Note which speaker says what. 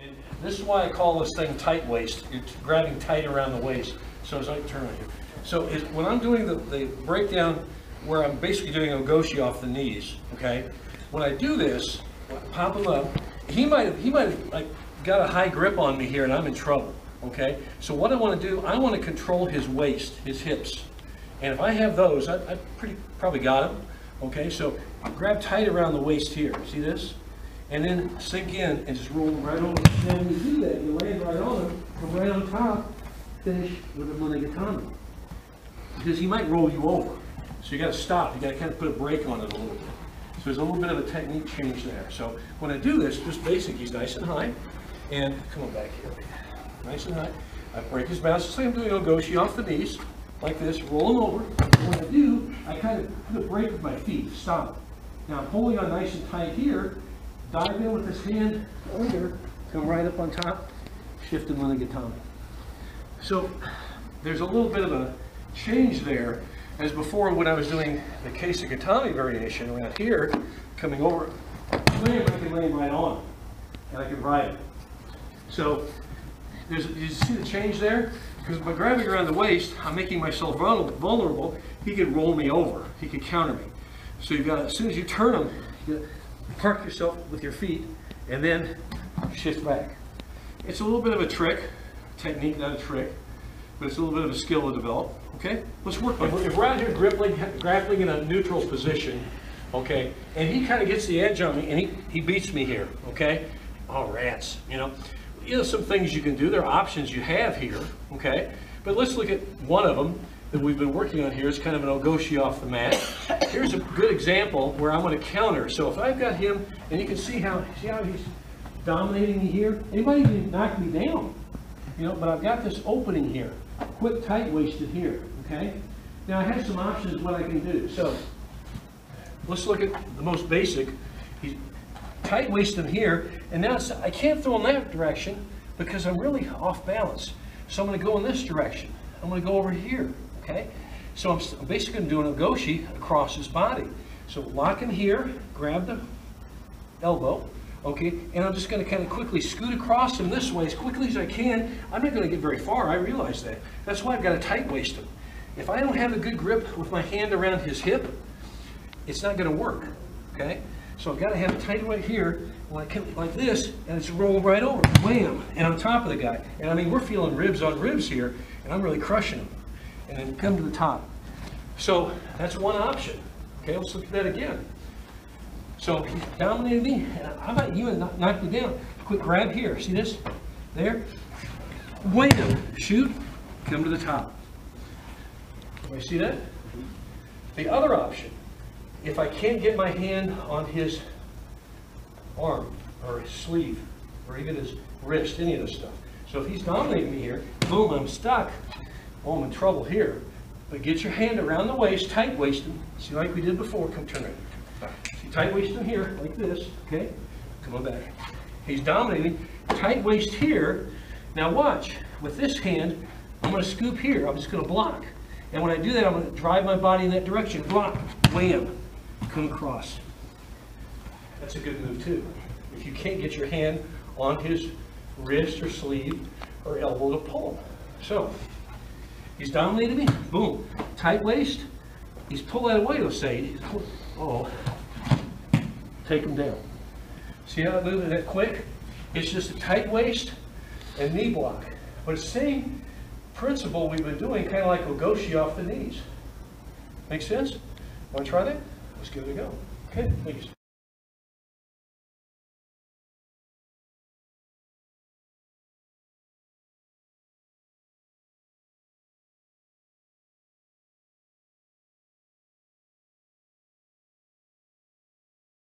Speaker 1: And this is why I call this thing tight waist. It's grabbing tight around the waist. So as I turn right here. So when I'm doing the breakdown where I'm basically doing Ogoshi off the knees, okay? When I do this, pop him up, he might have like got a high grip on me here and I'm in trouble, okay? So what I want to do, I want to control his waist, his hips. And if I have those, I probably got him, okay? So grab tight around the waist here, see this? And then sink in and just roll right over. Now when you do that, you land right on him, come right on top, finish with a monogatami. Because he might roll you over. So you got to stop, you got to kind of put a brake on it a little bit. So there's a little bit of a technique change there. So when I do this, just basic, he's nice and high. And come on back here, nice and high. I break his balance, just like I'm doing Ogoshi off the knees, like this, roll him over. And when I do, I kind of put a brake with my feet, stop. Now I'm holding on nice and tight here, dive in with this hand under, come right up on top, shift and monogatami. So there's a little bit of a change there, as before when I was doing the case of gatami variation around here, coming over, I can land right on it, and I can ride it. So you see the change there? Because by grabbing around the waist, I'm making myself vulnerable. He could roll me over. He could counter me. So you've got to, as soon as you turn him, you got to park yourself with your feet and then shift back. It's a little bit of a trick, technique, not a trick, but it's a little bit of a skill to develop. Okay, let's work on it. If we're out here grappling in a neutral position, okay, and he kind of gets the edge on me and he beats me here, okay? Oh, rats, you know, some things you can do. There are options you have here, okay? But let's look at one of them that we've been working on here. It's kind of an Ogoshi off the mat. Here's a good example where I'm going to counter. So if I've got him, and you can see how he's dominating me here. Anybody can knock me down, you know, but I've got this opening here. Quick tight-waisted here, okay? Now I have some options what I can do. So let's look at the most basic. He's tight-waisted here, and now I can't throw in that direction because I'm really off balance. So I'm going to go in this direction. I'm going to go over here, okay? So I'm basically going to do an Ogoshi across his body. So lock in here, grab the elbow, okay, and I'm just going to kind of quickly scoot across him this way as quickly as I can. I'm not going to get very far, I realize that. That's why I've got to tight waist him. If I don't have a good grip with my hand around his hip, it's not going to work, okay? So I've got to have it tight right here, like this, and it's rolled right over, wham, and on top of the guy. And I mean, we're feeling ribs on ribs here, and I'm really crushing him. And then come to the top. So that's one option. Okay, let's look at that again. So he's dominated me. How about you knock me down? Quick grab here. See this? There. Wham! Shoot. Come to the top. You see that? The other option, if I can't get my hand on his arm or his sleeve or even his wrist, any of this stuff. So if he's dominating me here, boom, I'm stuck. Oh, I'm in trouble here. But get your hand around the waist, tight waist him. See, like we did before. Come turn it. See, tight waist him here, like this. Okay? Come on back. He's dominating. Tight waist here. Now watch. With this hand, I'm going to scoop here. I'm just going to block. And when I do that, I'm going to drive my body in that direction. Block. Wham. Come across. That's a good move too. If you can't get your hand on his wrist or sleeve or elbow to pull him. So, he's dominated me. Boom. Tight waist. He's pulled that away, let's say. Oh. Take him down. See how I moved that quick? It's just a tight waist and knee block. But it's the same principle we've been doing, kind of like Ogoshi off the knees. Make sense? Want to try that? Let's give it a go. Okay, thanks.